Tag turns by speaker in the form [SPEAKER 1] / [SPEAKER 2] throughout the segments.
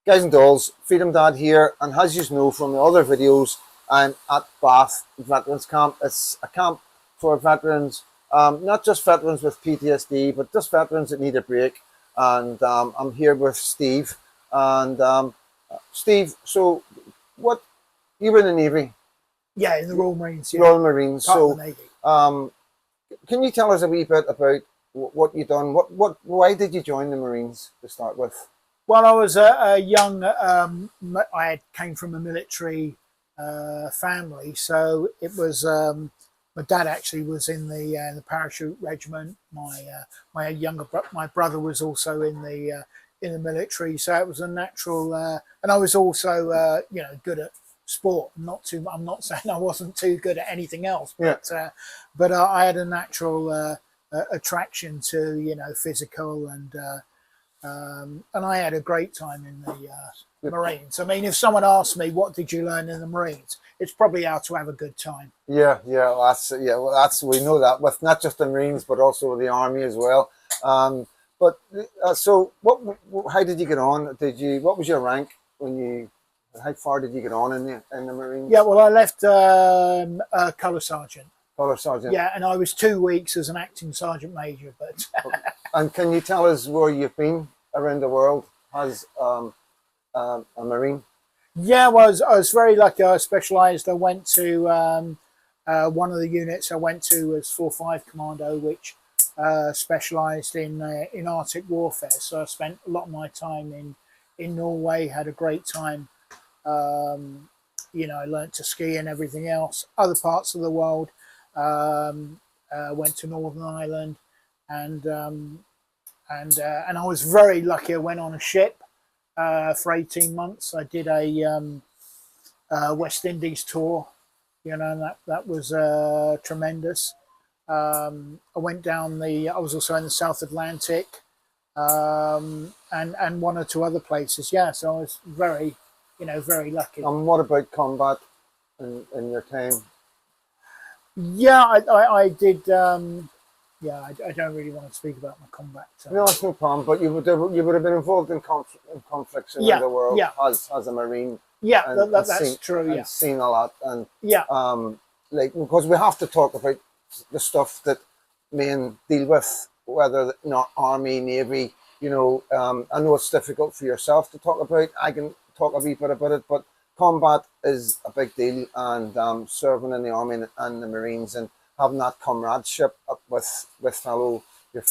[SPEAKER 1] Guys and dolls, Freedom Dad here, and as you know from the other videos, I'm at Bath Veterans Camp. It's a camp for veterans, not just veterans with PTSD, but just veterans that need a break. And I'm here with Steve. And Steve, so what, you were in the Navy?
[SPEAKER 2] Yeah, in the Royal Marines. Yeah.
[SPEAKER 1] Royal Marines.
[SPEAKER 2] Part
[SPEAKER 1] So
[SPEAKER 2] of the Navy.
[SPEAKER 1] can you tell us a wee bit about what you've done? Why did you join the Marines to start with?
[SPEAKER 2] Well, I was a young. Came from a military family, so it was. My dad actually was in the parachute regiment. My brother was also in the military, so it was a natural. And I was also good at sport. I'm not saying I wasn't too good at anything else, but I had a natural attraction to physical and I had a great time in the Marines. I mean, if someone asked me, what did you learn in the Marines? It's probably how to have a good time.
[SPEAKER 1] We know that with not just the Marines, but also the Army as well. So how did you get on? What was your rank how far did you get on in the Marines?
[SPEAKER 2] Yeah, well, I left Colour Sergeant.
[SPEAKER 1] Colour Sergeant.
[SPEAKER 2] Yeah, and I was 2 weeks as an acting Sergeant Major, but...
[SPEAKER 1] And can you tell us where you've been around the world as a Marine?
[SPEAKER 2] Yeah, well, I was very lucky. I specialised. I went to one of the units I went to was 4-5 Commando, which specialised in Arctic warfare. So I spent a lot of my time in Norway, had a great time. I learnt to ski and everything else. Other parts of the world, went to Northern Ireland. And I was very lucky. I went on a ship for 18 months. I did a West Indies tour, and that was tremendous. I went down I was also in the South Atlantic, and one or two other places. Yeah, so I was very lucky.
[SPEAKER 1] And what about combat in your time?
[SPEAKER 2] Yeah, I did. I don't really want to speak about my combat.
[SPEAKER 1] No, it's no problem. But you would have been involved in conflicts around the world as a Marine.
[SPEAKER 2] Yeah, that's true.
[SPEAKER 1] And seen a lot, and
[SPEAKER 2] because
[SPEAKER 1] we have to talk about the stuff that men deal with, whether Army, Navy. I know it's difficult for yourself to talk about. I can talk a wee bit about it, but combat is a big deal, and serving in the Army and the Marines and having that comradeship with your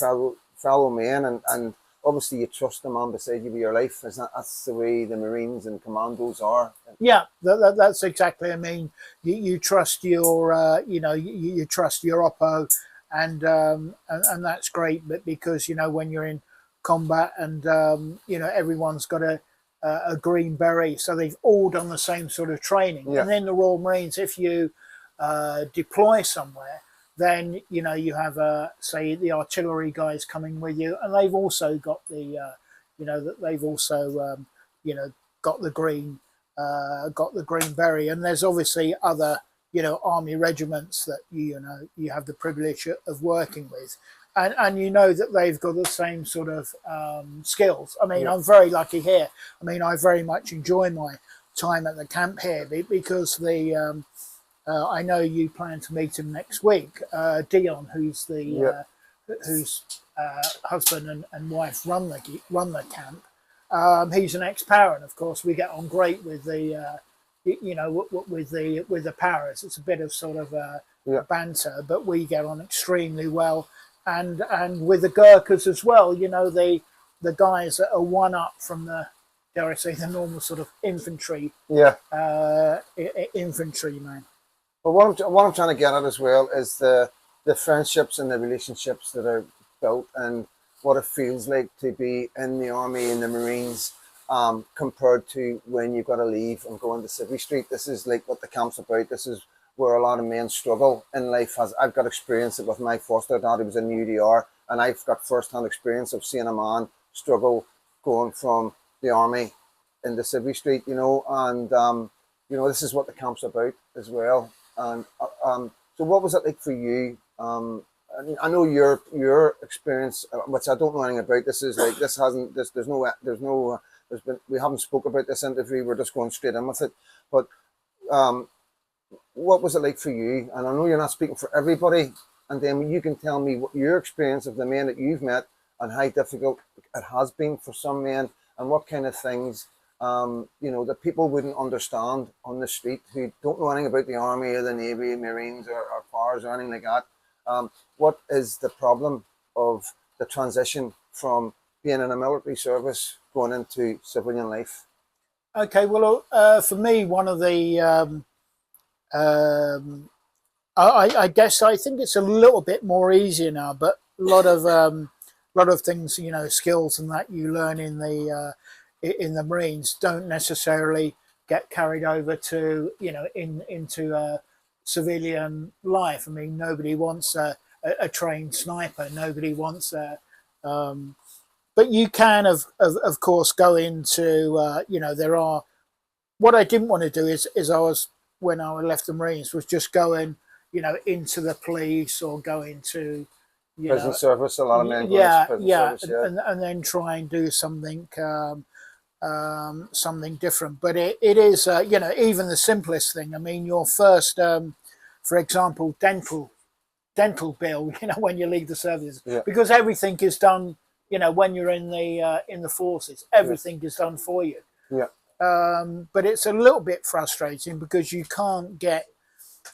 [SPEAKER 1] fellow men, and obviously you trust the man beside you with your life. That's the way the Marines and commandos are.
[SPEAKER 2] Yeah, that's exactly. I mean, you trust your you trust your oppo, and that's great. But because when you're in combat and everyone's got a green beret, so they've all done the same sort of training.
[SPEAKER 1] Yeah.
[SPEAKER 2] And then the Royal Marines, if you deploy somewhere, then you have say the artillery guys coming with you, and they've also got they've also got the green beret. And there's obviously other Army regiments that you have the privilege of working with, and that they've got the same sort of skills. I mean, I'm very lucky here. I mean, I very much enjoy my time at the camp here because I know you plan to meet him next week. Dion, whose husband and wife run the camp. He's an ex-para, and of course we get on great with the with the paras. It's a bit of sort of banter, but we get on extremely well. And with the Gurkhas as well. The guys that are one up from dare I say, the normal sort of infantry. Infantryman.
[SPEAKER 1] But what I'm trying to get at as well is the friendships and the relationships that are built, and what it feels like to be in the Army and the Marines, compared to when you've got to leave and go into Civvy Street. This is like what the camp's about. This is where a lot of men struggle in life. I've got experience with my foster dad. He was in UDR, and I've got first-hand experience of seeing a man struggle going from the Army into Civvy Street, and this is what the camp's about as well. And so what was it like for you? I know your experience, which I don't know anything about. There's no we haven't spoke about this interview. We're just going straight in with it. But what was it like for you? And I know you're not speaking for everybody. And then you can tell me what your experience of the men that you've met and how difficult it has been for some men, and what kind of things that people wouldn't understand on the street who don't know anything about the Army or the Navy, Marines or fires or anything like that. What is the problem of the transition from being in a military service going into civilian life?
[SPEAKER 2] Okay, well, for me, one of the I guess I think it's a little bit more easier now, but a lot of things, skills and that you learn in the Marines don't necessarily get carried over to into civilian life. I mean, nobody wants a trained sniper. Nobody wants but you can of course go into there are. What I didn't want to do is when I left the Marines was just going into the police or go into
[SPEAKER 1] prison service. A lot of men go
[SPEAKER 2] yeah,
[SPEAKER 1] into prison
[SPEAKER 2] yeah,
[SPEAKER 1] service,
[SPEAKER 2] and then try and do something something different. But it is even the simplest thing. I mean, your first for example, dental bill, when you leave the services,
[SPEAKER 1] yeah.
[SPEAKER 2] because everything is done, when you're in the forces, everything is done for you.
[SPEAKER 1] Yeah.
[SPEAKER 2] But it's a little bit frustrating because you can't get,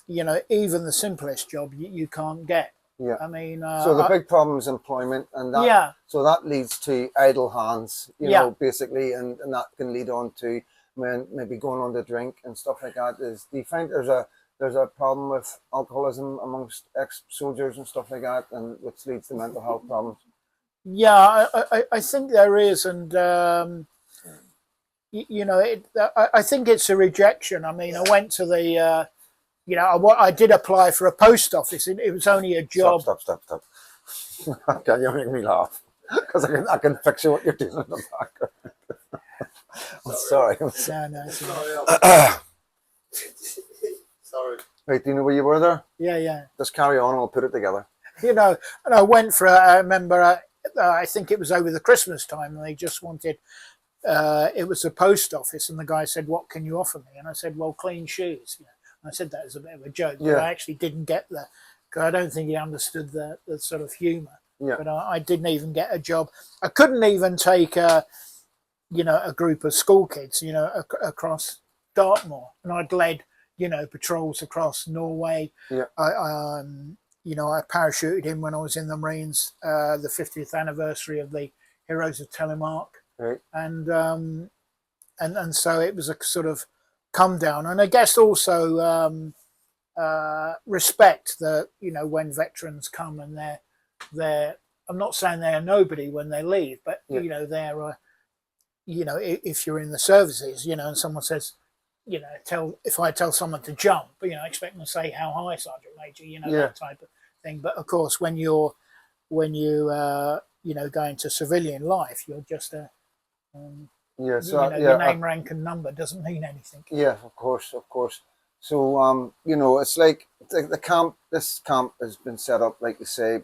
[SPEAKER 2] even the simplest job you can't get.
[SPEAKER 1] Yeah.
[SPEAKER 2] I mean,
[SPEAKER 1] so the big problem is employment, and that,
[SPEAKER 2] yeah.
[SPEAKER 1] So that leads to idle hands,
[SPEAKER 2] Yeah.
[SPEAKER 1] basically, and that can lead on to men maybe going on to drink and stuff like that. Do you find there's a problem with alcoholism amongst ex-soldiers and stuff like that, and which leads to mental health problems?
[SPEAKER 2] Yeah, I think there is, and I think it's a rejection. I mean, I went to the, I did apply for a post office, and it was only a job.
[SPEAKER 1] Stop. Can you make me laugh? Because I can fix you what you're doing in the background. I'm sorry.
[SPEAKER 2] No, sorry.
[SPEAKER 1] Sorry. Right, do you know where you were there?
[SPEAKER 2] Yeah.
[SPEAKER 1] Just carry on and we'll put it together.
[SPEAKER 2] And I went for, I remember, I think it was over the Christmas time, and they just wanted, it was a post office, and the guy said, "What can you offer me?" And I said, "Well, clean shoes." And I said that as a bit of a joke, but I actually didn't get that, because I don't think he understood the sort of humour.
[SPEAKER 1] Yeah.
[SPEAKER 2] But I didn't even get a job. I couldn't even take a group of school kids, across Dartmoor, and I'd led, patrols across Norway.
[SPEAKER 1] Yeah.
[SPEAKER 2] I parachuted in when I was in the Marines, the 50th anniversary of the Heroes of Telemark.
[SPEAKER 1] Right.
[SPEAKER 2] And so it was a sort of come down, and I guess also respect that, when veterans come and they're I'm not saying they're nobody when they leave, but they're if you're in the services, and someone says, if I tell someone to jump, I expect them to say, "How high, Sergeant Major?" That type of thing. But of course, when you go into civilian life, you're just a your name, rank, and number doesn't mean anything.
[SPEAKER 1] Yeah, of course. So it's like the camp. This camp has been set up, like you say,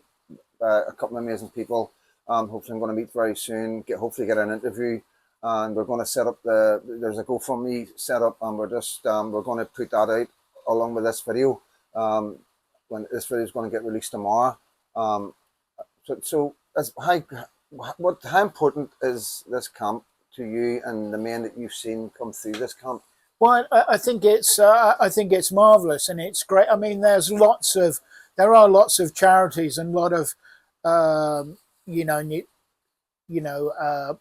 [SPEAKER 1] a couple of amazing people. Hopefully, I'm going to meet very soon. Hopefully get an interview, and we're going to set up there's a GoFundMe set up, and we're going to put that out along with this video. When this video is going to get released tomorrow. So how important is this camp to you and the men that you've seen come through this camp?
[SPEAKER 2] Well, I think it's marvelous, and it's great. I mean, there are lots of charities and a lot of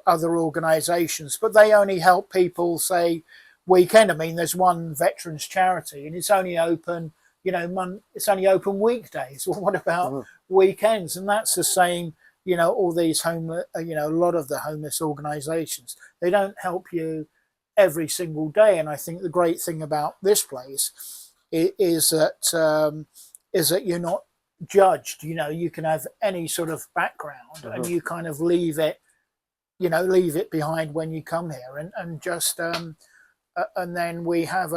[SPEAKER 2] other organisations, but they only help people, say, weekend. I mean, there's one veterans charity, and it's only open, it's only open weekdays. Well, what about weekends? And that's the same. All these homeless, a lot of the homeless organisations, they don't help you every single day. And I think the great thing about this place is that you're not judged. You can have any sort of background, and you kind of leave it behind when you come here, and just and then we have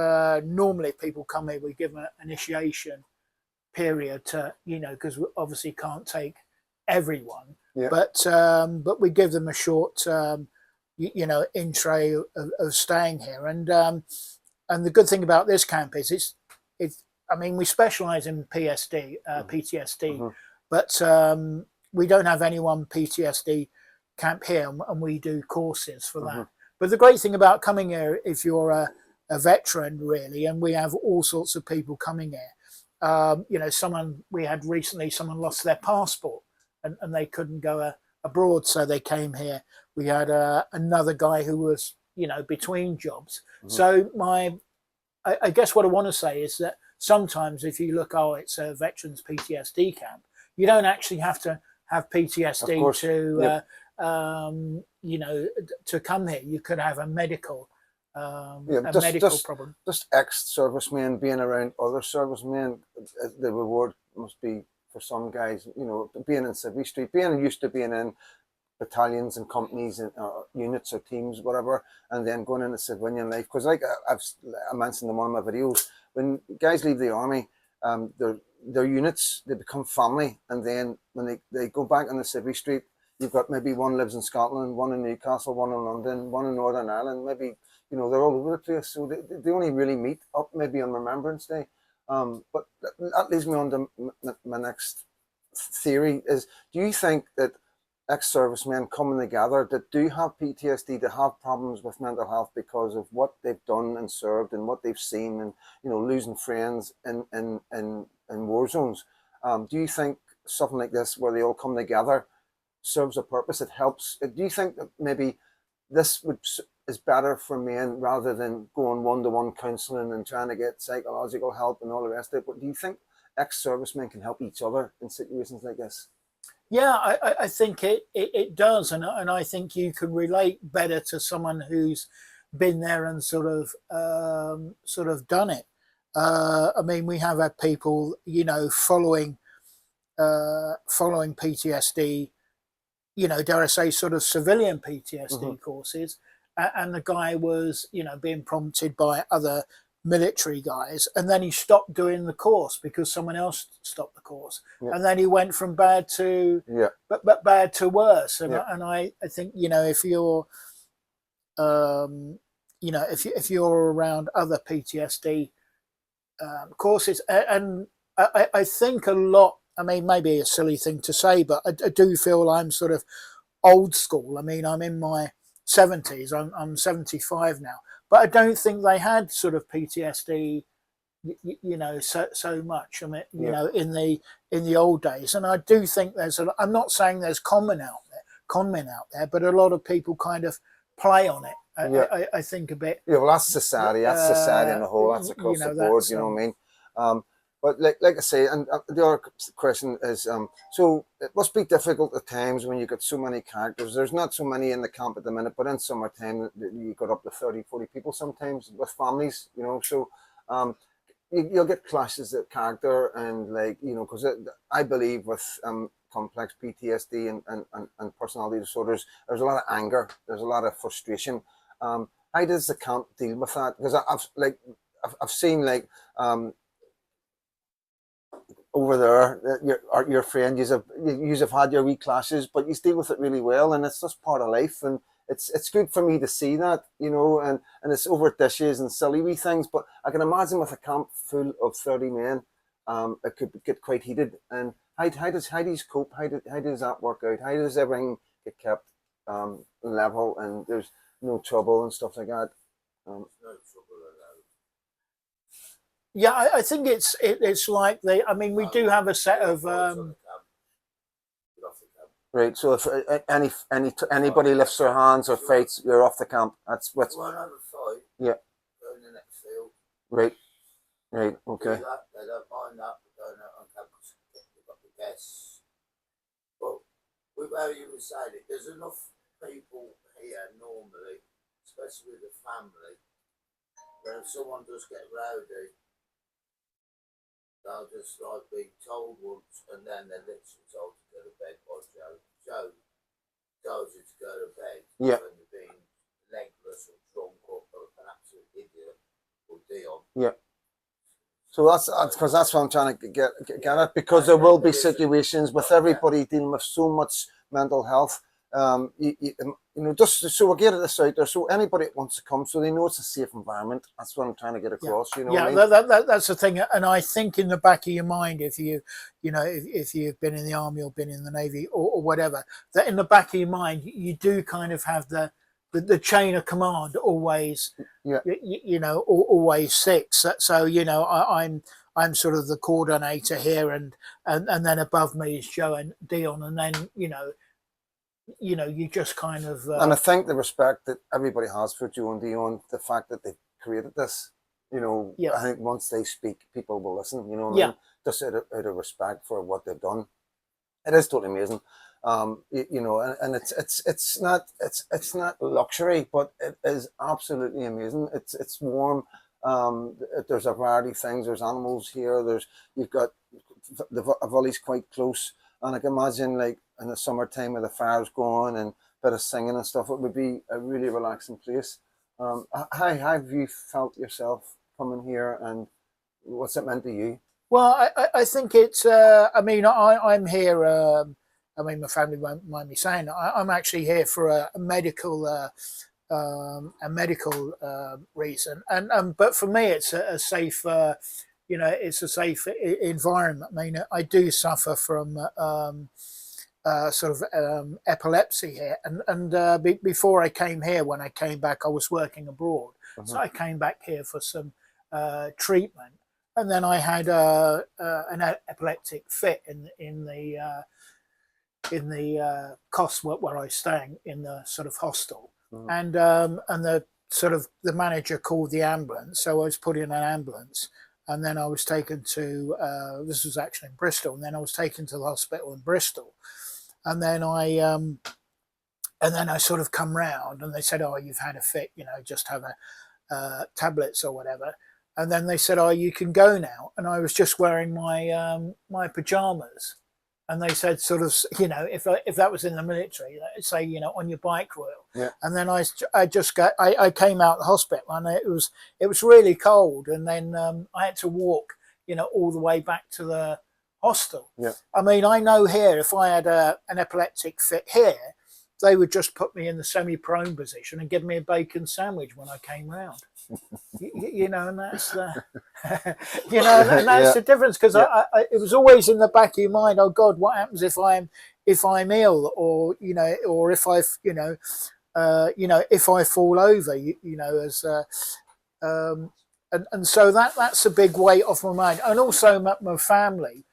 [SPEAKER 2] normally people come here, we give them an initiation period to because we obviously can't take everyone, but we give them a short you know, in tray of staying here. And the good thing about this camp is it's I mean, we specialize in PTSD,
[SPEAKER 1] Mm-hmm.
[SPEAKER 2] but we don't have anyone PTSD camp here, and we do courses for
[SPEAKER 1] Mm-hmm.
[SPEAKER 2] that. But the great thing about coming here, if you're a veteran, really, and we have all sorts of people coming here. You know, we had recently, someone lost their passport and they couldn't go abroad, so they came here. We had another guy who was, you know, between jobs.
[SPEAKER 1] Mm-hmm.
[SPEAKER 2] So I guess what I want to say is that sometimes if you look, oh, it's a veterans PTSD camp, you don't actually have to have PTSD to,
[SPEAKER 1] yep.
[SPEAKER 2] you know, to come here. You could have a medical, problem.
[SPEAKER 1] Just ex-servicemen being around other servicemen, the reward must be for some guys, you know, being in Civvy Street, being used to being in battalions and companies and units or teams, whatever, and then going into civilian life. Because like I mentioned in one of my videos, when guys leave the army, their units, they become family, and then when they go back on the Civvy Street, you've got maybe one lives in Scotland, one in Newcastle, one in London, one in Northern Ireland, maybe, you know, they're all over the place, so they only really meet up maybe on Remembrance Day. But that leads me on to my next theory is, do you think that ex-servicemen coming together that do have PTSD, that have problems with mental health because of what they've done and served and what they've seen, and, you know, losing friends in war zones, do you think something like this where they all come together serves a purpose? It helps. Do you think that maybe this is better for men rather than going one-to-one counselling and trying to get psychological help and all the rest of it? But do you think ex-servicemen can help each other in situations like this?
[SPEAKER 2] Yeah, I think it does, and I think you can relate better to someone who's been there and sort of done it. I mean, we have had people, you know, following PTSD, you know, dare I say, sort of civilian PTSD courses, and the guy was, you know, being prompted by other military guys, and then he stopped doing the course because someone else stopped the course, and then he went from bad to but bad to worse. And I think, you know, if you're you know, if you're around other PTSD courses, and I think a lot, I mean, maybe a silly thing to say, but I do feel I'm sort of old school. I mean, I'm in my 70s, I'm 75 now, but I don't think they had sort of PTSD, you know, so much. I mean, you know, in the old days, and I do think I'm not saying there's con men out there, but a lot of people kind of play on it. I think a bit.
[SPEAKER 1] Yeah, well, that's society. That's society in the whole. That's across the board. You know what I mean? But like I say, and the other question is, so it must be difficult at times when you got so many characters. There's not so many in the camp at the minute, but in summertime you got up to 30, 40 people sometimes with families, you know. So you'll get clashes of character, and, like, you know, because I believe with complex PTSD and personality disorders, there's a lot of anger, there's a lot of frustration. How does the camp deal with that? Because I've seen, like, over there, your friend, you have had your wee clashes, but you deal with it really well, and it's just part of life, and it's good for me to see that, you know, and it's over dishes and silly wee things. But I can imagine with a camp full of 30 men, it could get quite heated. And how do you cope? How does that work out? How does everything get kept level and there's no trouble and stuff like that?
[SPEAKER 2] Yeah, I think it's like I mean, we do have a set of
[SPEAKER 1] right. So if anybody lifts their hands or fights, you're off the camp. That's what's.
[SPEAKER 3] Won't have a fight.
[SPEAKER 1] Yeah.
[SPEAKER 3] Go in the next field.
[SPEAKER 1] Right. Right. Okay.
[SPEAKER 3] They don't mind that. Going out on camp because they've got the guests. But with how you were saying it, there's enough people here normally, especially with the family, where if someone does get rowdy, they'll just like be told once, and then they're literally told to go to bed by Joe. Joe tells you to go to bed when you're being legless or drunk or an absolute idiot or Dion.
[SPEAKER 1] Yeah. So that's because that's what I'm trying to get at, because there will be situations with everybody dealing with so much mental health. just so we're getting this out there, so anybody that wants to come, so they know it's a safe environment. That's what I'm trying to get across.
[SPEAKER 2] Yeah,
[SPEAKER 1] What I mean?
[SPEAKER 2] that's the thing. And I think in the back of your mind, if if you've been in the army or been in the navy or whatever, that in the back of your mind, you do kind of have the chain of command always,
[SPEAKER 1] Yeah.
[SPEAKER 2] Always six. So I'm sort of the coordinator here, and then above me is Joe and Dion, and then you just kind of
[SPEAKER 1] and I think the respect that everybody has for Joe and Dion, the fact that they've created this,
[SPEAKER 2] Yeah.
[SPEAKER 1] I think once they speak, people will listen.
[SPEAKER 2] Yeah.
[SPEAKER 1] Just out of respect for what they've done. It is totally amazing. And it's not luxury, but it is absolutely amazing. It's warm. There's a variety of things. There's animals here. You've got the valley's quite close, and I can imagine, like, in the summertime where the fire's going and a bit of singing and stuff, it would be a really relaxing place. How have you felt yourself coming here, and what's it meant to you?
[SPEAKER 2] Well, I think it's. I'm here. My family won't mind me saying I'm actually here for a medical reason, and but for me, it's a safe. It's a safe environment. I mean, I do suffer from epilepsy here, and before I came here, when I came back, I was working abroad, so I came back here for some treatment. And then I had an epileptic fit in the cost where I was staying in the sort of hostel, and the manager called the ambulance, so I was put in an ambulance, and then I was taken to this was actually in Bristol, and then I was taken to the hospital in Bristol, and then I sort of come round, and they said, "Oh, you've had a fit, just have a tablets or whatever." And then they said, "Oh, you can go now." And I was just wearing my pajamas, and they said, sort of, if that was in the military, they'd say, on your bike, Royal.
[SPEAKER 1] Yeah.
[SPEAKER 2] And then I came out of the hospital, and it was really cold, and then I had to walk, all the way back to the hostel.
[SPEAKER 1] Yeah.
[SPEAKER 2] I mean, I know here, if I had an epileptic fit here, they would just put me in the semi-prone position and give me a bacon sandwich when I came round. And that's the, and that's the difference, because it was always in the back of your mind. Oh God, what happens if I'm ill, or or if if I fall over, and so that's a big weight off my mind, and also my family,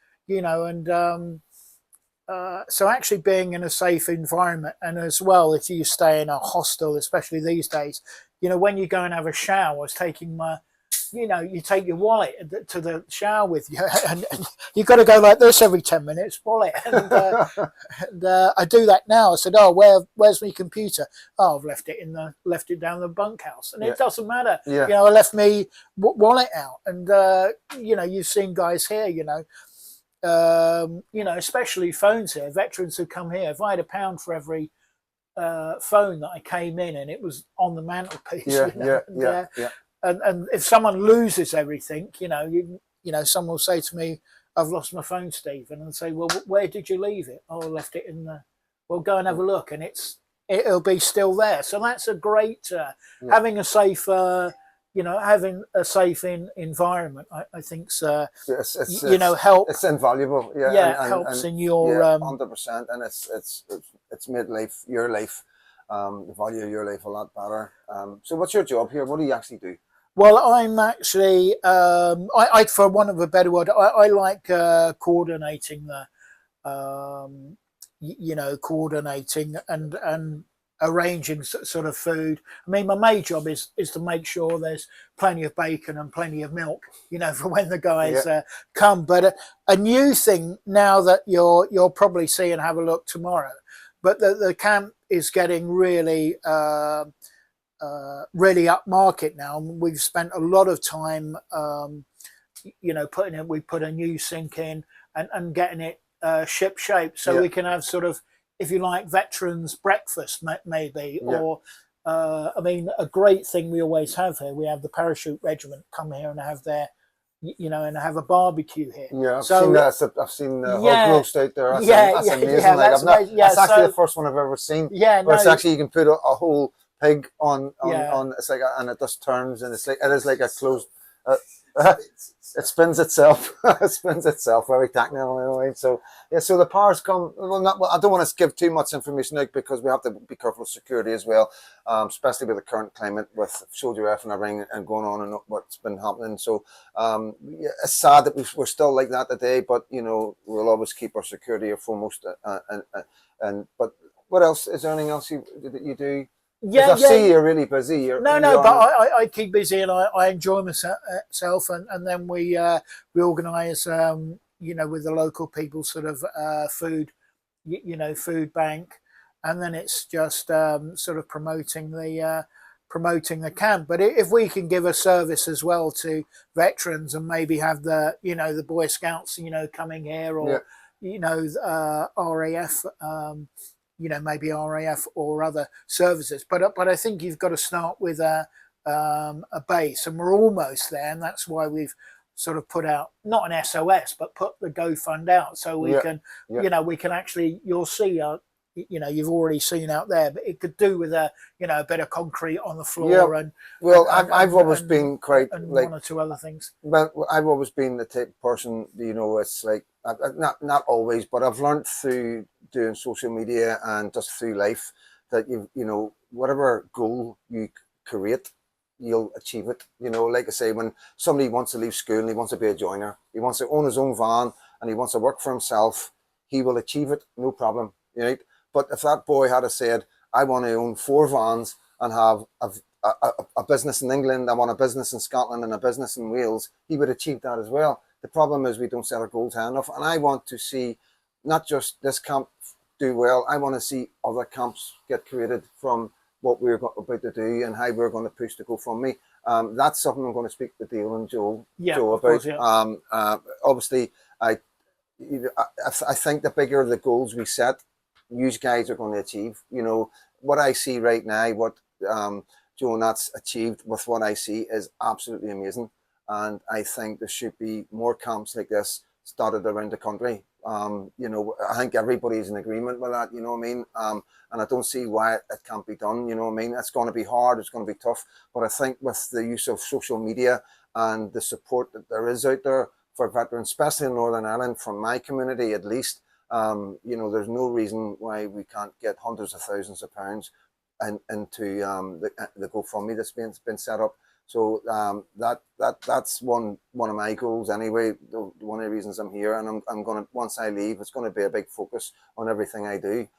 [SPEAKER 2] so actually being in a safe environment, and as well, if you stay in a hostel, especially these days, when you go and have a shower, I was taking you take your wallet to the shower with you, and you've got to go like this every 10 minutes, wallet. And I do that now. I said, "Oh, where's my computer?" "Oh, I've left it down the bunkhouse," and it doesn't matter.
[SPEAKER 1] Yeah.
[SPEAKER 2] I left me wallet out, and you've seen guys here, especially phones here. Veterans who come here, if I had £1 for every phone that I came in, and it was on the mantelpiece. And if someone loses everything, someone will say to me, "I've lost my phone, Stephen," and I'll say, "Well, where did you leave it?" "Oh, I left it in the." "Well, go and have a look," and it'll be still there. So that's a great having a safe. Having a safe environment, I think, help.
[SPEAKER 1] It's invaluable. Yeah.
[SPEAKER 2] Yeah, helps in your
[SPEAKER 1] 100%, and it's made your life, the value of your life a lot better. So, what's your job here? What do you actually do?
[SPEAKER 2] Well, I'm actually, for want of a better word, I like coordinating coordinating and arranging sort of food. I mean, my main job is to make sure there's plenty of bacon and plenty of milk, for when the guys come. But a new thing now that you'll probably see and have a look tomorrow, but the camp is getting really really upmarket now. We've spent a lot of time, we put a new sink in and getting it ship shape, so we can have sort of, if you like, veterans breakfast maybe, or a great thing we always have here. We have the parachute regiment come here and have their you know, and have a barbecue here.
[SPEAKER 1] Yeah, I've
[SPEAKER 2] So
[SPEAKER 1] seen that. I've seen the
[SPEAKER 2] yeah,
[SPEAKER 1] hog roast out there. That's,
[SPEAKER 2] yeah,
[SPEAKER 1] that's
[SPEAKER 2] yeah,
[SPEAKER 1] amazing.
[SPEAKER 2] yeah,
[SPEAKER 1] Like
[SPEAKER 2] that's
[SPEAKER 1] I've not.
[SPEAKER 2] amazing. Yeah,
[SPEAKER 1] That's actually
[SPEAKER 2] so
[SPEAKER 1] the first one I've ever seen.
[SPEAKER 2] yeah,
[SPEAKER 1] Where it's
[SPEAKER 2] no,
[SPEAKER 1] actually you can put a whole pig on
[SPEAKER 2] yeah,
[SPEAKER 1] on. It's like and it just turns and it's like it is like a closed. It spins itself. It spins itself. Very technical in a way. So yeah. So the powers come. Well, not. Well, I don't want to give too much information out because we have to be careful of security as well, especially with the current climate with Soldier F and everything and going on and what's been happening. So yeah, it's sad that we're still like that today. But you know, we'll always keep our security foremost. And but what else? Is there anything else that you do? Because
[SPEAKER 2] yeah,
[SPEAKER 1] I
[SPEAKER 2] yeah.
[SPEAKER 1] see you're really busy. You're
[SPEAKER 2] No,
[SPEAKER 1] in the
[SPEAKER 2] no, but
[SPEAKER 1] army.
[SPEAKER 2] I keep busy and I enjoy myself, and then we organise, you know, with the local people, sort of food, you know, food bank, and then it's just sort of promoting the camp. But if we can give a service as well to veterans and maybe have the, you know, the Boy Scouts, you know, coming here,
[SPEAKER 1] Yeah.
[SPEAKER 2] or you know, RAF. You know, maybe RAF or other services, but I think you've got to start with a base, and we're almost there, and that's why we've sort of put out not an SOS, but put the GoFund out so we
[SPEAKER 1] Yeah.
[SPEAKER 2] can,
[SPEAKER 1] Yeah.
[SPEAKER 2] you know, we can actually, you'll see, you know, you've already seen out there, but it could do with a, you know, a bit of concrete on the floor.
[SPEAKER 1] Yeah.
[SPEAKER 2] And
[SPEAKER 1] Well, I've always been quite
[SPEAKER 2] and
[SPEAKER 1] like
[SPEAKER 2] one or two other things.
[SPEAKER 1] But I've always been the type of person, you know, it's like, not always, but I've learned through doing social media and just through life that you know, whatever goal you create, you'll achieve it. You know, like I say, when somebody wants to leave school and he wants to be a joiner, he wants to own his own van and he wants to work for himself, he will achieve it, no problem, right? But if that boy had said, I want to own 4 vans and have a business in England, I want a business in Scotland and a business in Wales, he would achieve that as well. The problem is we don't set our goals high enough. And I want to see not just this camp do well, I want to see other camps get created from what we're about to do and how we're going to push the GoFundMe. That's something I'm going to speak to Dale and Joe
[SPEAKER 2] Of
[SPEAKER 1] about.
[SPEAKER 2] course, yeah.
[SPEAKER 1] Obviously, I think the bigger the goals we set, you guys are going to achieve. You know, what I see right now, what Joe and that's achieved with what I see is absolutely amazing. And I think there should be more camps like this started around the country. You know, I think everybody's in agreement with that, you know what I mean? And I don't see why it can't be done, you know what I mean? It's going to be hard, it's going to be tough. But I think with the use of social media and the support that there is out there for veterans, especially in Northern Ireland, from my community at least, you know, there's no reason why we can't get hundreds of thousands of pounds into the GoFundMe that's been set up. So that's one of my goals anyway. One of the reasons I'm here, and I'm gonna, once I leave, it's gonna be a big focus on everything I do.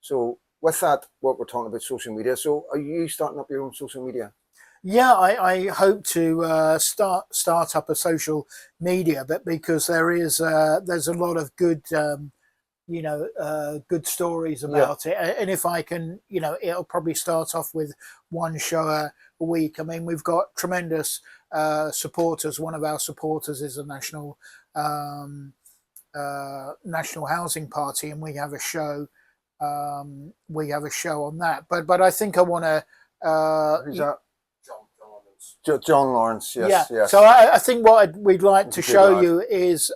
[SPEAKER 1] So with that, what we're talking about social media. So are you starting up your own social media?
[SPEAKER 2] Yeah, I hope to start up a social media, but because there's a lot of good you know, good stories about it. And if I can, you know, it'll probably start off with one show a week. I mean, we've got tremendous supporters. One of our supporters is the National Housing Party, and we have a show. We have a show on that. But I think I want to.
[SPEAKER 1] Who's that? John Lawrence. Yes,
[SPEAKER 2] yeah.
[SPEAKER 1] yes.
[SPEAKER 2] So I think what we'd like to show
[SPEAKER 1] lad.
[SPEAKER 2] you is.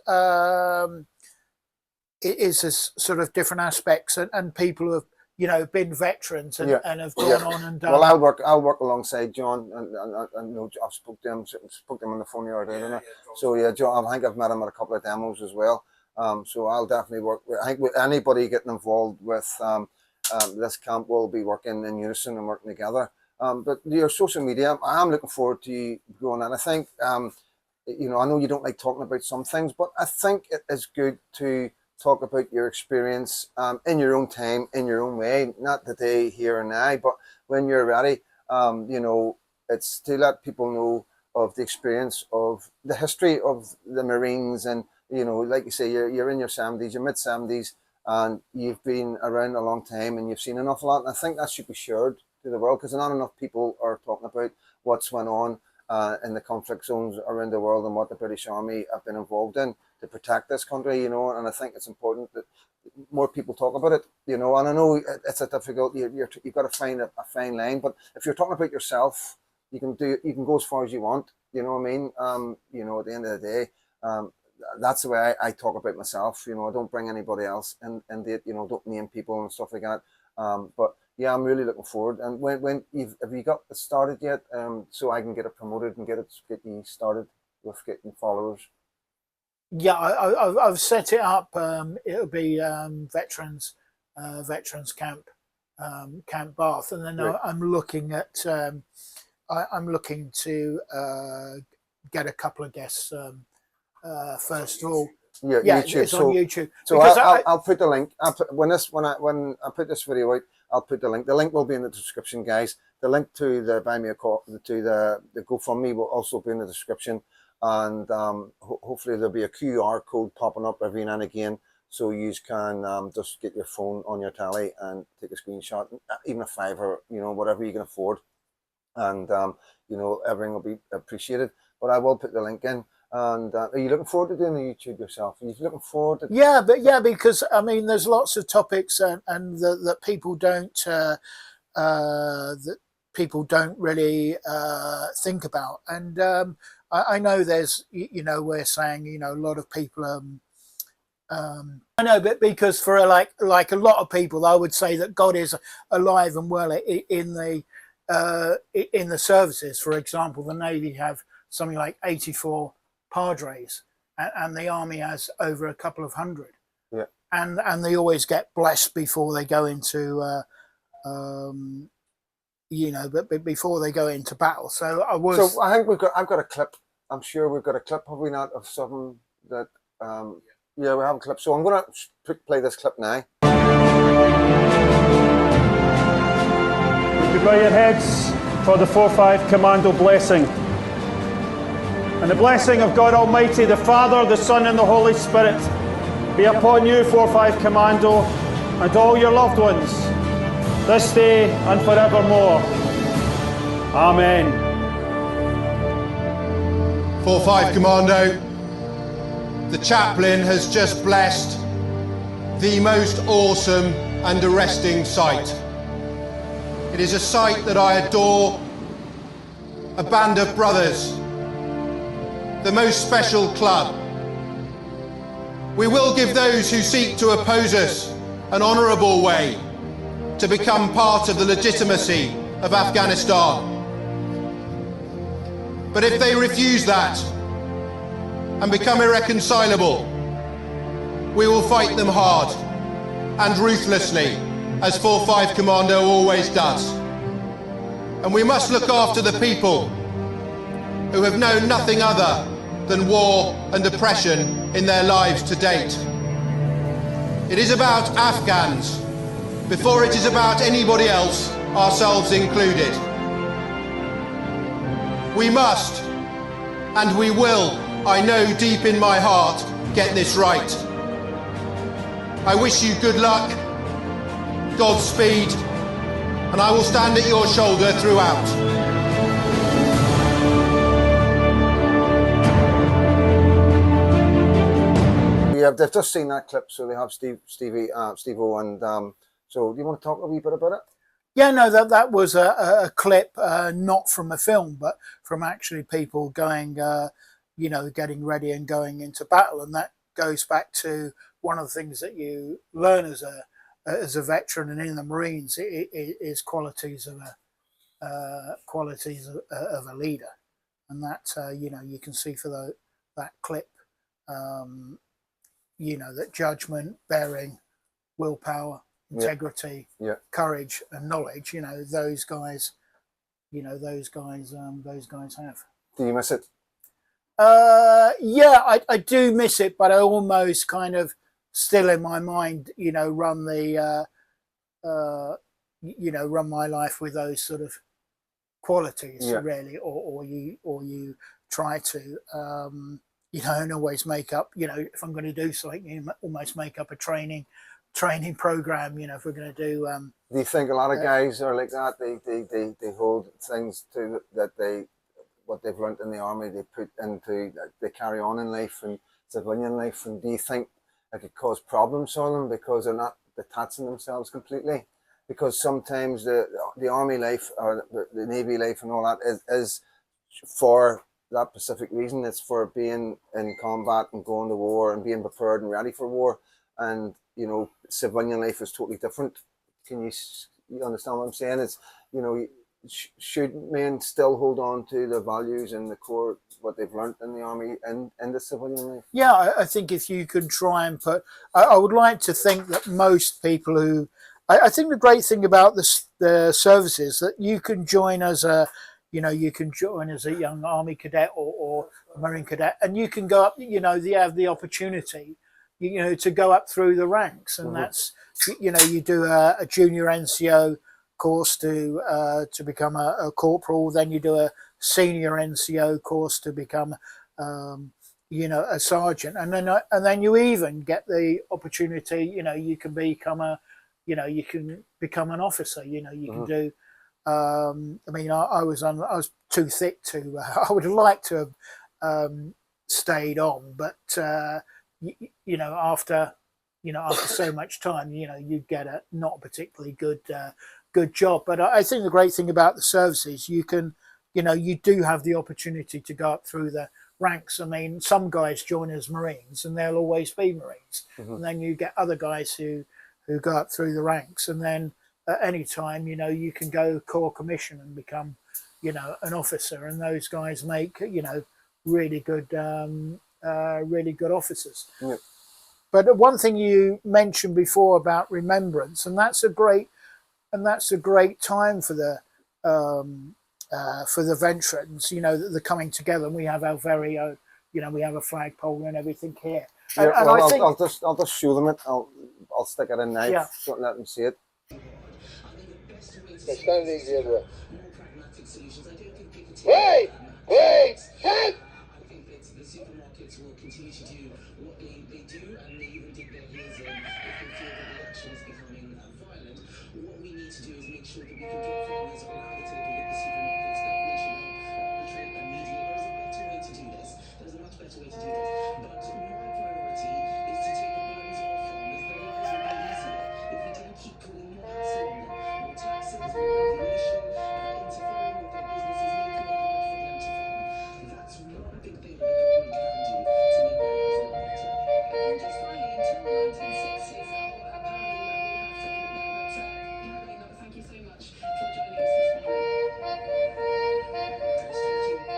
[SPEAKER 2] It is as sort of different aspects and people who have, you know, been veterans and have gone on and done.
[SPEAKER 1] Well, I'll work alongside John, and know I've spoke to him on the phone the other day, didn't I? So yeah, John, I think I've met him at a couple of demos as well. So I'll definitely work with, I think with anybody getting involved with this camp, will be working in unison and working together. But your social media, I'm looking forward to you going, and I think you know, I know you don't like talking about some things, but I think it is good to talk about your experience in your own time, in your own way, not today, here and now, but when you're ready, you know, it's to let people know of the experience of the history of the Marines. And, you know, like you say, you're in your 70s, your mid-70s, and you've been around a long time and you've seen an awful lot. And I think that should be shared to the world, because not enough people are talking about what's went on in the conflict zones around the world and what the British Army have been involved in to protect this country, you know. And I think it's important that more people talk about it, you know. And I know it's a difficult, you've got to find a fine line, but if you're talking about yourself, you can go as far as you want. You know what I mean? You know, at the end of the day, that's the way I talk about myself. You know, I don't bring anybody else and they, you know, don't name people and stuff like that. But yeah, I'm really looking forward. And when have you got it started yet? So I can get it promoted and get you started with getting followers.
[SPEAKER 2] Yeah, I've set it up. It'll be veterans camp Bath, and then
[SPEAKER 1] Right.
[SPEAKER 2] I'm looking at I'm looking to get a couple of guests first of all.
[SPEAKER 1] Yeah,
[SPEAKER 2] Yeah,
[SPEAKER 1] YouTube.
[SPEAKER 2] it's on YouTube
[SPEAKER 1] So
[SPEAKER 2] because
[SPEAKER 1] I'll put the link. When I put this video out, I'll put the link. The link will be in the description, guys. The link to the Buy Me a Coffee, to the GoFundMe will also be in the description, and hopefully there'll be a QR code popping up every now and again, so you can just get your phone on your tally and take a screenshot, even a $5, you know, whatever you can afford, and you know, everything will be appreciated. But I will put the link in. And are you looking forward to doing the YouTube yourself? Are you looking forward to?
[SPEAKER 2] yeah, but yeah, because I mean, there's lots of topics and that people don't that people don't really think about, and I know there's you know, we're saying, you know, a lot of people I know, but because for like a lot of people, I would say that God is alive and well in the services. For example, the Navy have something like 84 Padres, and the Army has over a couple of hundred.
[SPEAKER 1] Yeah.
[SPEAKER 2] And they always get blessed before they go into you know, but before they go into battle. So
[SPEAKER 1] I think I've got a clip. I'm sure we've got a clip, have we not, of something that yeah, we have a clip. So I'm gonna play this clip now.
[SPEAKER 4] You could bow your heads for the 4-5 Commando blessing. And the blessing of God Almighty, the Father, the Son, and the Holy Spirit be upon you, 4-5 Commando, and all your loved ones, this day and forevermore. Amen.
[SPEAKER 5] 4-5 Commando, the chaplain has just blessed the most awesome and arresting sight. It is a sight that I adore, a band of brothers, the most special club. We will give those who seek to oppose us an honourable way to become part of the legitimacy of Afghanistan. But if they refuse that and become irreconcilable, we will fight them hard and ruthlessly, as 4-5 Commando always does. And we must look after the people who have known nothing other than war and oppression in their lives to date. It is about Afghans before it is about anybody else, ourselves included. We must, and we will, I know deep in my heart, get this right. I wish you good luck, Godspeed, and I will stand at your shoulder throughout.
[SPEAKER 1] Yeah, they've just seen that clip, so they have Steve-O, and so do you want to talk a wee bit about it?
[SPEAKER 2] Yeah, no, that was a clip, not from a film, but from actually people going, you know, getting ready and going into battle, and that goes back to one of the things that you learn as a veteran and in the Marines is qualities of a leader, and that you know, you can see for that clip. You know, that judgment, bearing, willpower, integrity, courage, and knowledge. You know, those guys. You know, those guys have.
[SPEAKER 1] Do you miss it?
[SPEAKER 2] Yeah, I do miss it, but I almost kind of still in my mind, you know, run the, you know, run my life with those sort of qualities, really, or you try to. You know, and always make up, you know, if I'm going to do something, you know, almost make up a training program, you know, if we're going to do.
[SPEAKER 1] Do you think a lot of guys are like that? They hold things to that what they've learned in the army, they put into, they carry on in life and civilian life. And do you think it could cause problems for them because they're not detaching themselves completely? Because sometimes the army life or the Navy life and all that is for that specific reason. It's for being in combat and going to war and being prepared and ready for war. And you know, civilian life is totally different. Can you understand what I'm saying? It's, you know, should men still hold on to the values and the core what they've learnt in the army and in the civilian life?
[SPEAKER 2] Yeah, I think if you can try and put, I would like to think that most people who, I think the great thing about the services that you can join as a, you know, you can join as a young army cadet or a marine cadet, and you can go up, you know, you have the opportunity, you know, to go up through the ranks, and that's, you know, you do a junior NCO course to become a corporal, then you do a senior NCO course to become you know, a sergeant, and then you even get the opportunity, you know, you can become a, you know, you can become an officer, you know, you can do, I mean, I was too thick to, I would have liked to have stayed on, but, you know, after so much time, you know, you get a not particularly good job. But I think the great thing about the services, you can, you know, you do have the opportunity to go up through the ranks. I mean, some guys join as Marines and they'll always be Marines. And then you get other guys who go up through the ranks, and then at any time, you know, you can go Corps Commission and become, you know, an officer, and those guys make, you know, really good officers.
[SPEAKER 1] Yeah.
[SPEAKER 2] But one thing you mentioned before about remembrance, and that's a great time for the veterans, you know, that they're coming together, and we have our very own, you know, we have a flagpole and everything here. And,
[SPEAKER 1] Yeah,
[SPEAKER 2] and
[SPEAKER 1] well,
[SPEAKER 2] I think,
[SPEAKER 1] I'll just show them it. I'll stick it in now.
[SPEAKER 2] Yeah.
[SPEAKER 1] Don't let them see it.
[SPEAKER 5] Stand easy, everyone. Hey! Hey! Hey!
[SPEAKER 6] I think that the supermarkets will continue to do what they do, and they even dig their heels in if they feel that the action is becoming violent. What we need to do is make sure that we can get farmers around the table with the supermarkets. Government should help arbitrate and mediate. There is a better way to do this. There's a much better way to do this. But my priority is to take the burdens off farmers. Their lives would be easier if we didn't keep putting more hassle on them. More taxes, more regulation, interfering with their businesses, making it hard for them to farm. That's one big thing that the government can do to make their lives a lot better.
[SPEAKER 7] And just finally, until the 1960s, the whole pounding that we have to, Marine, thank you so much for joining us this morning.
[SPEAKER 6] Chris, thank you.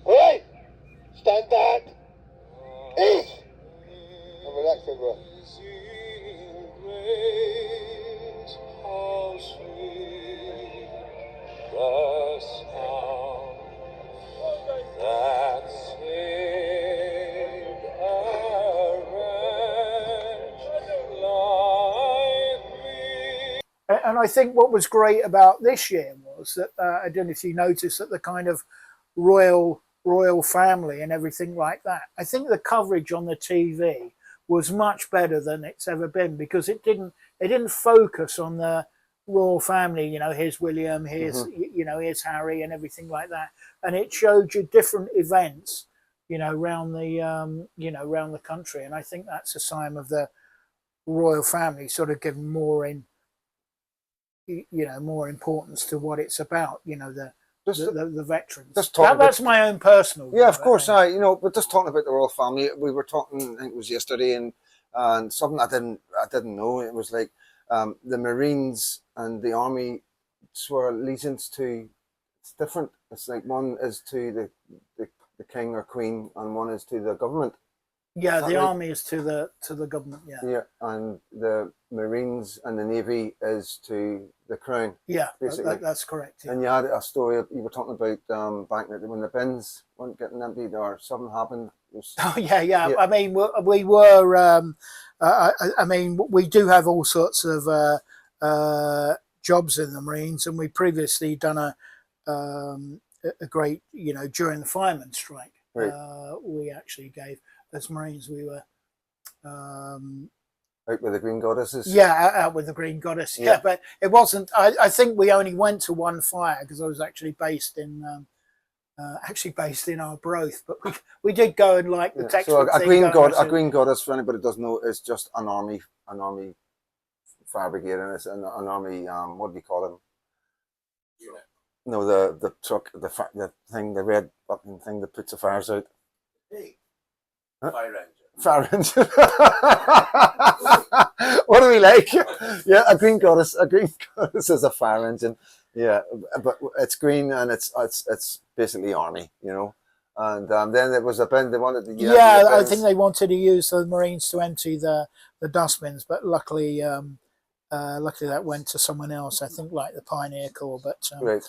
[SPEAKER 5] Right! Stand back! Ease! And relax, everyone.
[SPEAKER 2] and and I think what was great about this year was that I don't know if you noticed that the kind of royal family and everything like that. I think the coverage on the TV was much better than it's ever been, because it didn't focus on the royal family. You know, here's William, here's here's Harry, and everything like that. And it showed you different events, around the around the country. And I think that's a sign of the royal family sort of giving more more importance to what it's about. The veterans. That's my own personal.
[SPEAKER 1] Yeah, of course. But just talking about the royal family, we were talking. I think it was yesterday, and something I didn't know. It was like the Marines and the Army swear allegiance to. It's different. It's like one is to the king or queen, and one is to the government.
[SPEAKER 2] Yeah, the Army is to the government. Yeah.
[SPEAKER 1] Yeah, and the Marines and the Navy is to the Crown.
[SPEAKER 2] Yeah, basically. That's correct. Yeah.
[SPEAKER 1] And you had a story you were talking about back when the bins weren't getting emptied or something happened.
[SPEAKER 2] Oh yeah. I mean, we were. I mean, we do have all sorts of jobs in the Marines, and we previously done a great, during the fireman strike.
[SPEAKER 1] Right.
[SPEAKER 2] We actually gave, as Marines, we were
[SPEAKER 1] out with the Green Goddesses.
[SPEAKER 2] Yeah, out with the Green Goddess. Yeah, but it wasn't. I think we only went to one fire because I was actually based in Arbroath, but we did go and like the textbook.
[SPEAKER 1] So a Green Goddess, for anybody who doesn't know, is just an army fire brigade, and it's an army. What do you call them?
[SPEAKER 3] Unit.
[SPEAKER 1] No, the truck, the thing, the red fucking thing that puts the fires out.
[SPEAKER 3] Hey.
[SPEAKER 1] Huh?
[SPEAKER 3] Fire ranger.
[SPEAKER 1] Fire ranger. What do we like? Yeah, a Green Goddess. A Green Goddess is a fire engine. Yeah, but it's green and it's basically army, And then it was a bin. They wanted to.
[SPEAKER 2] Yeah, I think they wanted to use the Marines to empty the dustbins, but luckily that went to someone else. I think like the Pioneer Corps. But
[SPEAKER 1] right.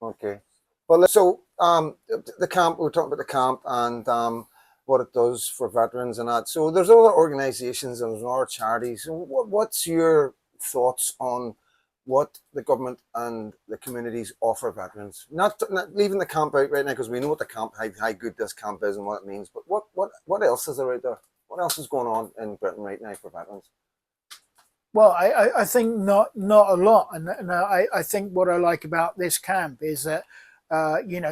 [SPEAKER 1] Okay. Well, so the camp. We were talking about the camp and what it does for veterans and that. So there's other organisations and there's other charities. So what's your thoughts on what the government and the communities offer veterans? Not leaving the camp out right now, because we know what the camp, how good this camp is and what it means. But what else is there out there? What else is going on in Britain right now for veterans?
[SPEAKER 2] Well, I think not a lot, and I think what I like about this camp is that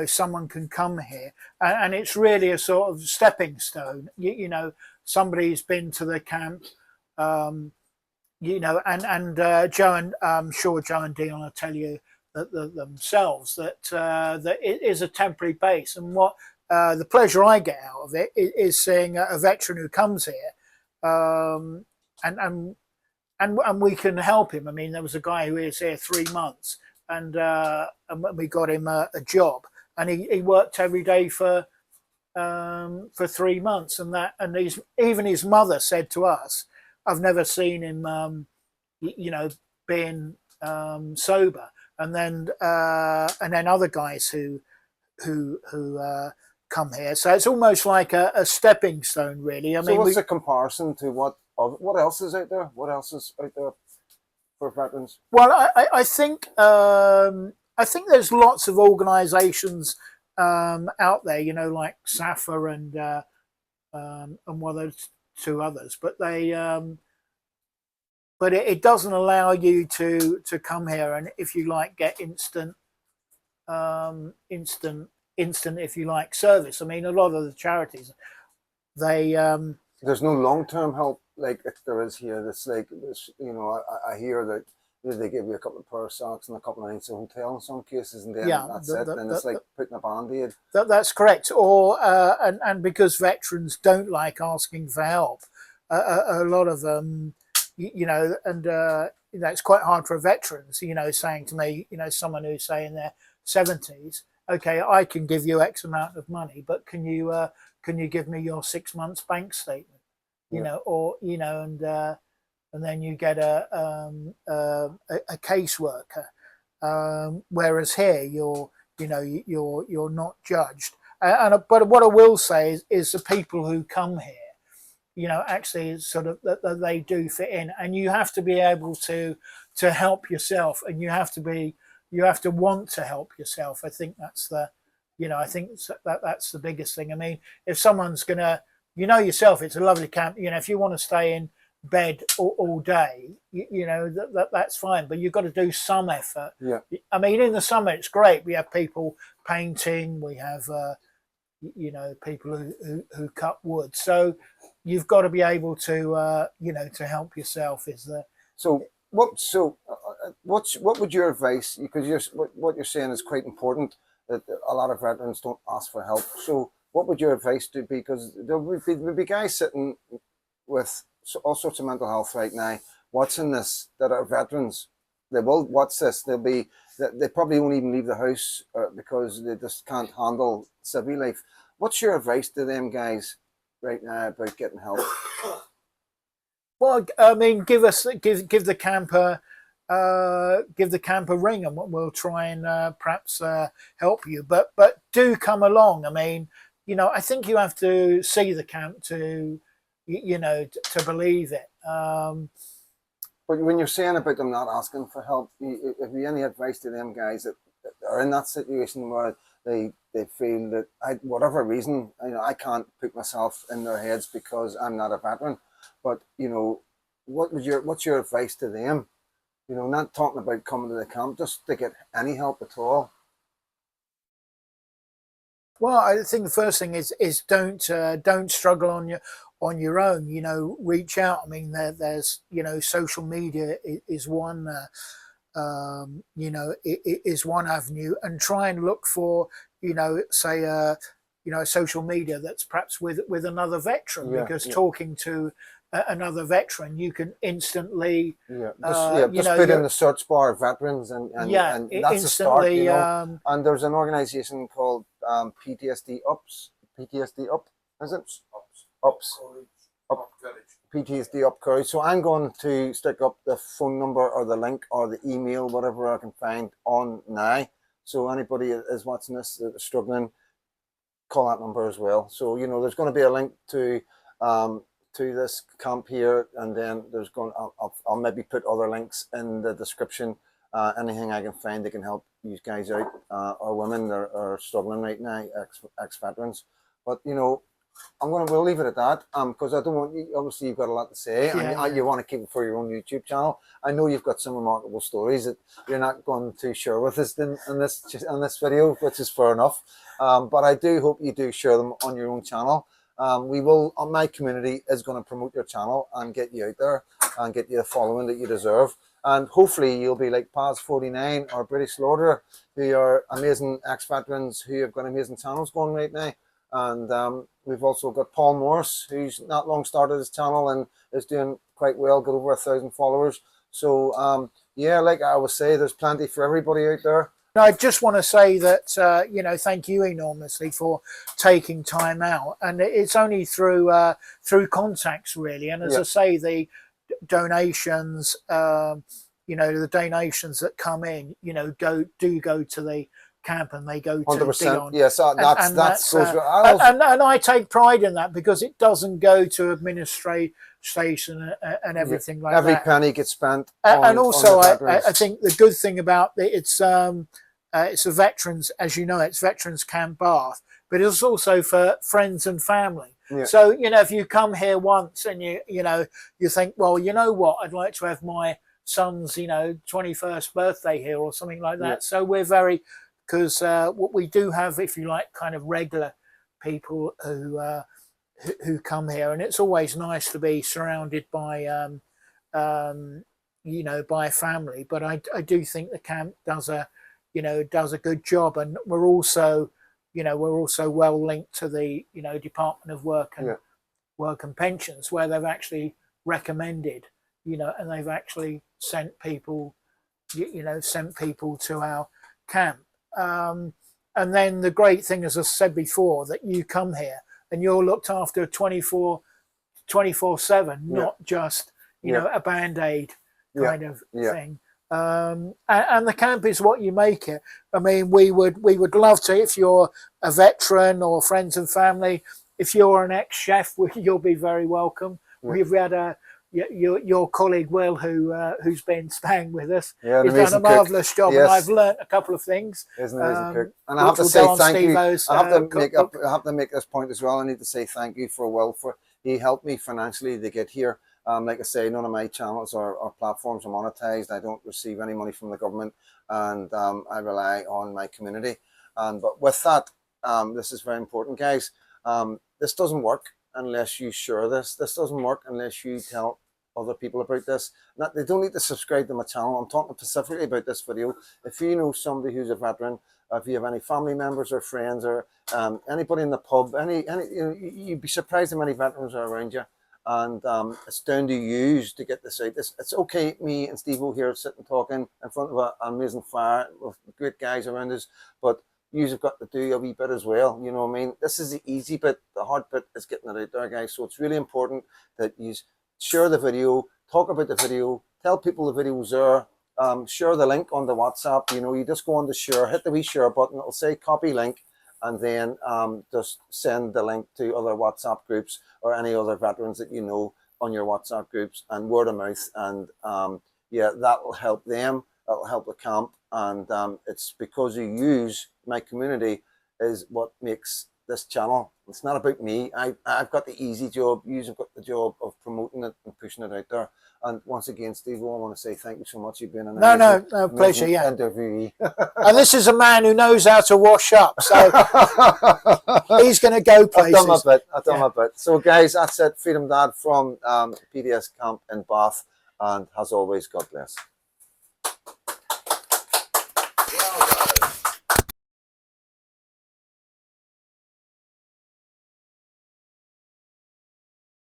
[SPEAKER 2] someone can come here, and it's really a sort of stepping stone. Somebody's been to the camp. And Joe and I'm sure Joe and Dion will tell you that themselves that it is a temporary base, and what the pleasure I get out of it is seeing a veteran who comes here, and we can help him. I mean, there was a guy who was here 3 months, and we got him a job, and he worked every day for 3 months, and even his mother said to us, I've never seen him, being sober. And then other guys who come here. So it's almost like a stepping stone, really. I mean,
[SPEAKER 1] what's the comparison to what else is out there? What else is out there for veterans?
[SPEAKER 2] Well, I think there's lots of organisations out there, like SSAFA and one of those two others, but it doesn't allow you to come here and, if you like, get instant if you like service. I mean, a lot of the charities,
[SPEAKER 1] there's no long-term help like there is here. That's like this, I hear that they give you a couple of pair of socks and a couple of nights of hotel in some cases, and then that's it. And it's like putting a band-aid.
[SPEAKER 2] That's correct. Or and because veterans don't like asking for help, a lot of them, it's quite hard for veterans, saying to me, someone who's say in their 70s, okay, I can give you X amount of money, but can you give me your 6 months bank statement? And then you get a caseworker, whereas here you're not judged. But what I will say is the people who come here, actually sort of that they do fit in, and you have to be able to help yourself, and you have to want to help yourself. I think that's the, I think that's the biggest thing. I mean, if someone's gonna, yourself, it's a lovely camp. If you want to stay in bed all day, that's fine, but you've got to do some effort.
[SPEAKER 1] Yeah.
[SPEAKER 2] I mean, in the summer it's great. We have people painting. We have people who cut wood. So you've got to be able to to help yourself.
[SPEAKER 1] What would your advice? Because what you're saying is quite important. That a lot of veterans don't ask for help. So what would your advice be? Because there would be guys sitting with all sorts of mental health right now watching this that are veterans. They will watch this. They probably won't even leave the house because they just can't handle civil life. What's your advice to them guys right now about getting help?
[SPEAKER 2] Well, I mean, give the camp a ring, and we'll try and perhaps help you. But do come along. I mean, I think you have to see the camp to to believe it.
[SPEAKER 1] But when you're saying about them not asking for help, have you any advice to them guys that are in that situation where they feel that whatever reason, I can't put myself in their heads because I'm not a veteran, but what's your advice to them? Not talking about coming to the camp, just to get any help at all.
[SPEAKER 2] Well, I think the first thing is don't struggle on your own. Reach out. I mean, there's social media is one is one avenue, and try and look for say social media that's perhaps with another veteran, because talking to another veteran, you can instantly
[SPEAKER 1] just put in the search bar veterans and that's a start. And there's an organization called PTSD Ups. PTSD Up, is it? Ups. Up PTSD Up Courage. So I'm going to stick up the phone number or the link or the email, whatever I can find on now. So anybody is watching this that is struggling, call that number as well. So there's going to be a link to this camp here, and then there's I'll maybe put other links in the description. Anything I can find that can help you guys out, or women that are struggling right now, ex-veterans. But we'll leave it at that, because I don't want you, obviously you've got a lot to say, and you want to keep it for your own YouTube channel. I know you've got some remarkable stories that you're not going to share with us in this video, which is fair enough. But I do hope you do share them on your own channel. My community is going to promote your channel and get you out there and get you the following that you deserve. And hopefully you'll be like Paz49 or British Lauder, who are amazing ex-veterans who have got amazing channels going right now. And we've also got Paul Morris, who's not long started his channel and is doing quite well, got over 1,000 followers. So like I always say, there's plenty for everybody out there.
[SPEAKER 2] I just want to say that thank you enormously for taking time out, and it's only through contacts really. And as I say, the donations, the donations that come in, go to the camp, and they go to
[SPEAKER 1] 100%.
[SPEAKER 2] Dion.
[SPEAKER 1] Yes, and
[SPEAKER 2] I take pride in that, because it doesn't go to administration and everything like that.
[SPEAKER 1] Every penny gets spent.
[SPEAKER 2] And also, I think the good thing about it's a veterans, as you know, it's Veteranscampbath, but it's also for friends and family. Yeah. So if you come here once and you think, well, you know what, I'd like to have my son's 21st birthday here or something like that. Yeah. So we're because what we do have, if you like, kind of regular people who come here, and it's always nice to be surrounded by by family. But I do think the camp does a good job, and we're also well linked to the Department of Work and Pensions, where they've actually recommended and they've actually sent people to our camp. And then the great thing, as I said before, that you come here and you're looked after 24/7, not just a band-aid kind of thing. And the camp is what you make it. I mean, we would love to, if you're a veteran or friends and family, if you're an ex-chef, you'll be very welcome.
[SPEAKER 1] Yeah.
[SPEAKER 2] We've had your colleague Will, who's been staying with us.
[SPEAKER 1] Yeah,
[SPEAKER 2] He's done a marvellous job,
[SPEAKER 1] yes.
[SPEAKER 2] and I've learnt a couple of things.
[SPEAKER 1] He's an amazing cook. And I have to
[SPEAKER 2] will
[SPEAKER 1] say
[SPEAKER 2] go on
[SPEAKER 1] thank you.
[SPEAKER 2] Steve-O's,
[SPEAKER 1] I have to make this point as well. I need to say thank you for Will, for he helped me financially to get here. Like I say, none of my channels or platforms are monetized. I don't receive any money from the government, and I rely on my community. But with that, this is very important, guys. This doesn't work unless you share this. This doesn't work unless you tell other people about this. They don't need to subscribe to my channel. I'm talking specifically about this video. If you know somebody who's a veteran, if you have any family members or friends, or anybody in the pub, you'd be surprised how many veterans are around you. And it's down to you to get this out. It's okay, me and Steve-O here sitting talking in front of an amazing fire with great guys around us, but you've got to do a wee bit as well. You know what I mean? This is the easy bit. The hard bit is getting it out there, guys. So it's really important that you share the video, talk about the video, tell people the video's there, share the link on the WhatsApp. You know, you just go on to share, hit the wee share button, it'll say copy link, and then just send the link to other WhatsApp groups or any other veterans that you know on your WhatsApp groups, and word of mouth. And yeah, that will help them, that'll help the camp. And it's because you use my community is what makes this channel. It's not about me. I've got the easy job. You've got the job of promoting it and pushing it out there. And once again, Steve, I want to say thank you so much. You've been an
[SPEAKER 2] no pleasure. Yeah,
[SPEAKER 1] interviewee.
[SPEAKER 2] And this is a man who knows how to wash up, so he's going to go places.
[SPEAKER 1] I've done my bit. So, guys, that's it. Freedom Dad from PTS camp in Bath, and as always, God bless.